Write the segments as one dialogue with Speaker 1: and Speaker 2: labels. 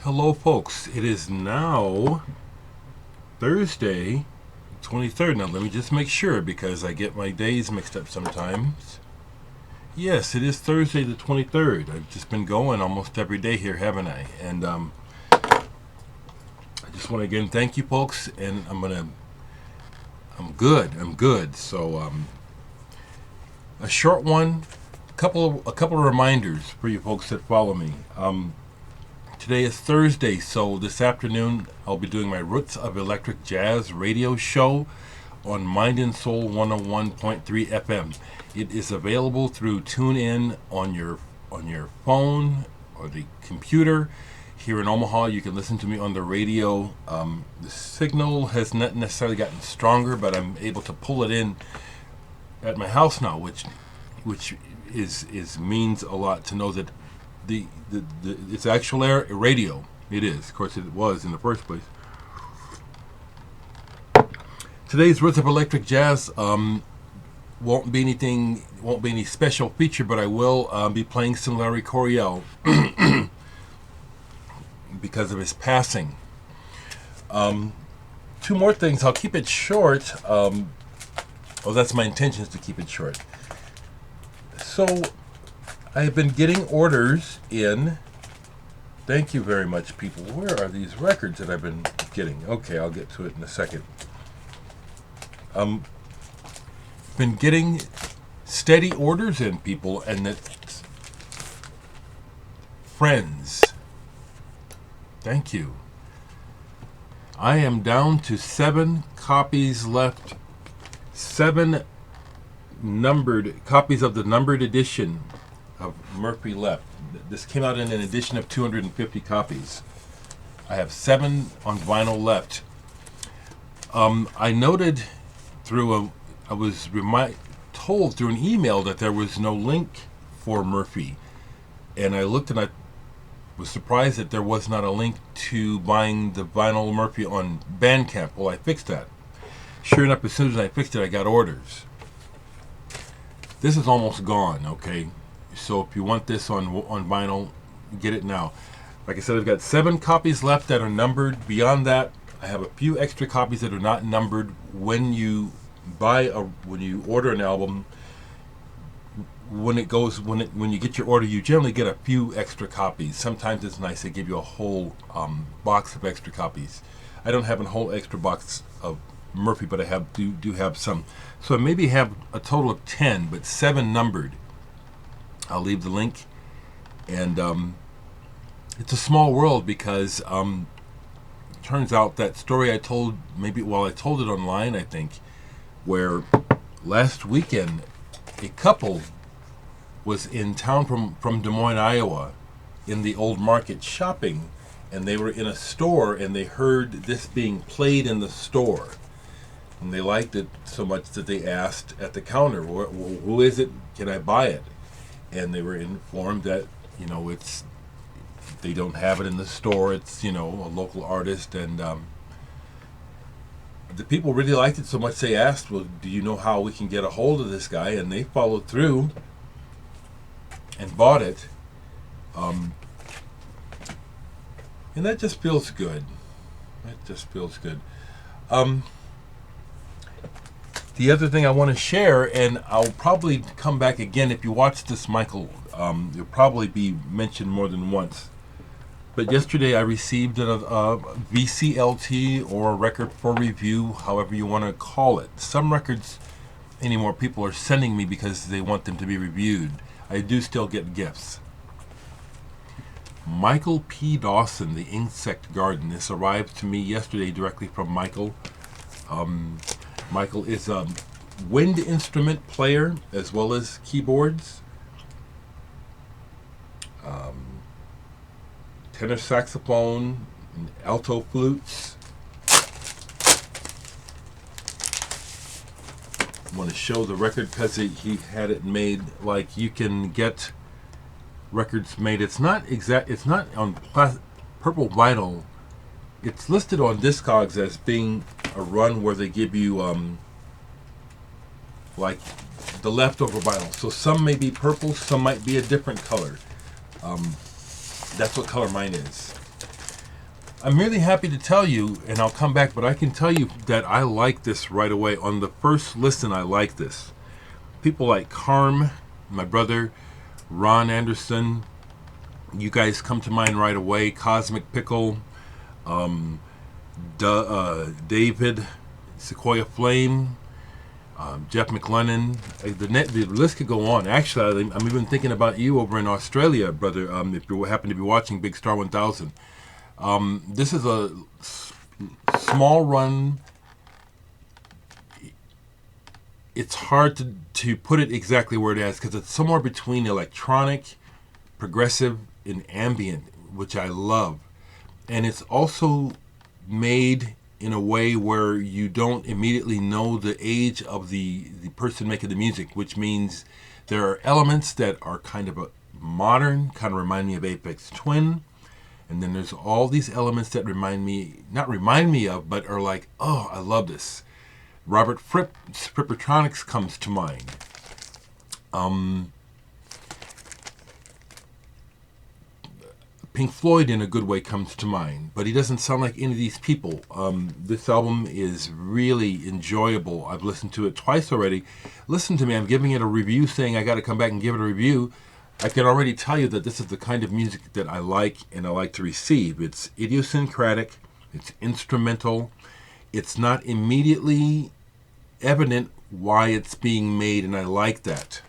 Speaker 1: Hello, folks. It is now Thursday, 23rd. Now, let me just make sure because I get my days mixed up sometimes. Yes, it is Thursday the 23rd. I've just been going almost every day here, haven't I? And I just want to again thank you, folks. And I'm good. So a short one, a couple of reminders for you folks that follow me. Today is Thursday, so this afternoon I'll be doing my Roots of Electric Jazz radio show on Mind and Soul 101.3 FM. It is available through TuneIn on your phone or the computer. Here in Omaha, you can listen to me on the radio. The signal has not necessarily gotten stronger, but I'm able to pull it in at my house now, which is means a lot to know that it's actual radio. It is. Of course, it was in the first place. Today's Roots of Electric Jazz won't be any special feature, but I will be playing some Larry Coryell because of his passing. Two more things. I'll keep it short. That's my intention, is to keep it short. So I have been getting orders in. Thank you very much, people. Where are these records that I've been getting? Okay, I'll get to it in a second. Been getting steady orders in, people, and that friends. Thank you. I am down to 7 copies left. 7 numbered copies of the numbered edition of Murphy left. This came out in an edition of 250 copies. I have 7 on vinyl left. I noted I was told through an email that there was no link for Murphy, and I looked and I was surprised that there was not a link to buying the vinyl Murphy on Bandcamp. Well, I fixed that. Sure enough, as soon as I fixed it, I got orders. This is almost gone, okay? So if you want this on vinyl, get it now. Like I said, I've got 7 copies left that are numbered. Beyond that, I have a few extra copies that are not numbered. When you order an album, when you get your order, you generally get a few extra copies. Sometimes it's nice to give you a whole box of extra copies. I don't have a whole extra box of Murphy, but I do have some. So I maybe have a total of 10, but 7 numbered. I'll leave the link, and it's a small world because it turns out that story I told, I told it online, I think, where last weekend a couple was in town from Des Moines, Iowa, in the old market shopping, and they were in a store and they heard this being played in the store, and they liked it so much that they asked at the counter, who is it? Can I buy it? And they were informed that, they don't have it in the store. It's, a local artist. And the people really liked it so much they asked, well, do you know how we can get a hold of this guy? And they followed through and bought it. And that just feels good. The other thing I want to share, and I'll probably come back again if you watch this, Michael, it'll probably be mentioned more than once. But yesterday I received a VCLT, or a record for review, however you want to call it. Some records anymore people are sending me because they want them to be reviewed. I do still get gifts. Michael P. Dawson, The Insect Garden. This arrived to me yesterday directly from Michael. Michael is a wind instrument player as well as keyboards, tenor saxophone, and alto flutes. I want to show the record because he had it made like you can get records made. It's not on purple vinyl. It's listed on Discogs as being a run where they give you like the leftover vinyl. So some may be purple, some might be a different color. That's what color mine is. I'm really happy to tell you, and I'll come back, but I can tell you that I like this right away. On the first listen, I like this. People like Carm, my brother, Ron Anderson, you guys come to mind right away. Cosmic Pickle, David, Sequoia Flame, Jeff McLennan. The list could go on. Actually, I'm even thinking about you over in Australia, brother, if you happen to be watching Big Star 1000. This is a small run. It's hard to put it exactly where it is because it's somewhere between electronic, progressive, and ambient, which I love. And it's also made in a way where you don't immediately know the age of the person making the music, which means there are elements that are kind of modern, kind of remind me of Aphex Twin. And then there's all these elements that not remind me of, but are like, oh, I love this. Robert Fripp's Frippertronics comes to mind. Pink Floyd in a good way comes to mind, but he doesn't sound like any of these people. This album is really enjoyable. I've listened to it twice already. Listen to me, I'm giving it a review saying I got to come back and give it a review. I can already tell you that this is the kind of music that I like and I like to receive. It's idiosyncratic, it's instrumental, it's not immediately evident why it's being made, and I like that.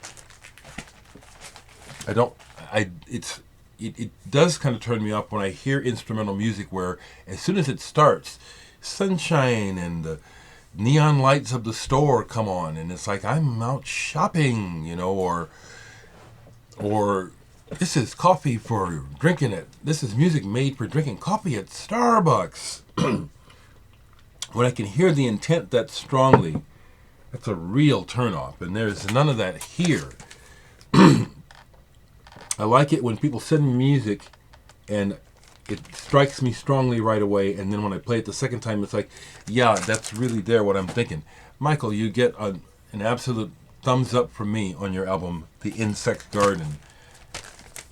Speaker 1: It does kind of turn me off when I hear instrumental music where as soon as it starts, sunshine and the neon lights of the store come on, and it's like I'm out shopping, or this is coffee for drinking it. This is music made for drinking coffee at Starbucks. When I can hear the intent that strongly, that's a real turnoff, and there's none of that here. I like it when people send me music and it strikes me strongly right away, and then when I play it the second time, it's like, yeah, that's really there, what I'm thinking. Michael, you get an absolute thumbs up from me on your album, The Insect Garden.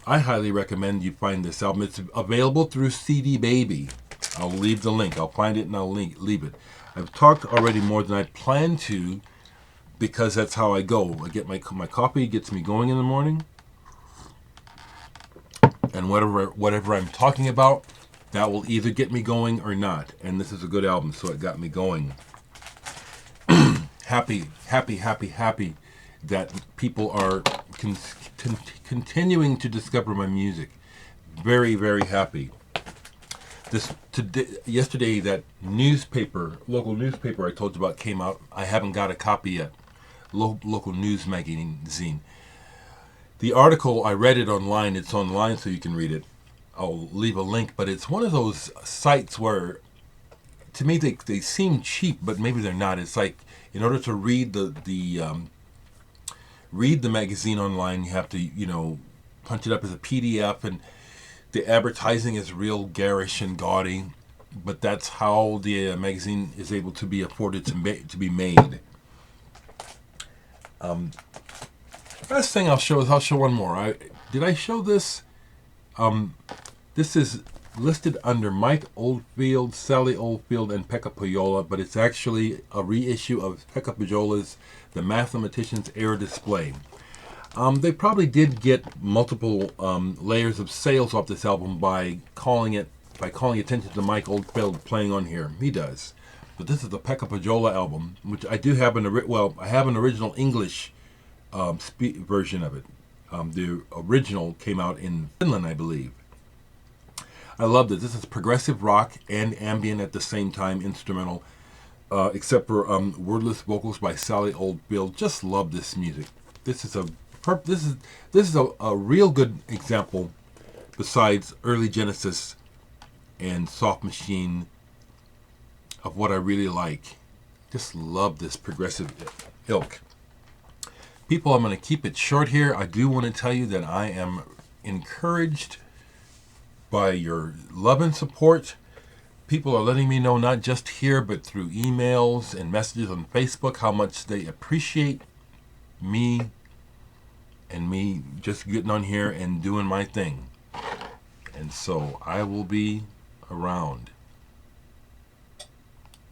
Speaker 1: I highly recommend you find this album. It's available through CD Baby. I'll leave the link. I'll find it and I'll leave it. I've talked already more than I planned to because that's how I go. I get my coffee, gets me going in the morning. And whatever I'm talking about, that will either get me going or not. And this is a good album, so it got me going. Happy that people are continuing to discover my music. Very, very happy. Yesterday, that local newspaper I told you about came out. I haven't got a copy yet. Local news magazine. The article, I read it online. It's online so you can read it. I'll leave a link, but it's one of those sites where, to me, they seem cheap, but maybe they're not. It's like, in order to read the magazine online, you have to, punch it up as a PDF, and the advertising is real garish and gaudy, but that's how the magazine is able to be afforded to be made. Last thing I'll show one more. Did I show this? This is listed under Mike Oldfield, Sally Oldfield, and Pekka Pohjola, but it's actually a reissue of Pekka Pohjola's The Mathematician's Air Display. They probably did get multiple layers of sales off this album by calling attention to Mike Oldfield playing on here. He does. But this is the Pekka Pohjola album, which I do have I have an original English version of it. The original came out in Finland, I believe. I love this. This is progressive rock and ambient at the same time, instrumental, except for wordless vocals by Sally Oldfield. Just love this music. This is a real good example, besides early Genesis and Soft Machine, of what I really like. Just love this progressive ilk. People, I'm going to keep it short here. I do want to tell you that I am encouraged by your love and support. People are letting me know, not just here, but through emails and messages on Facebook, how much they appreciate me and me just getting on here and doing my thing. And so I will be around.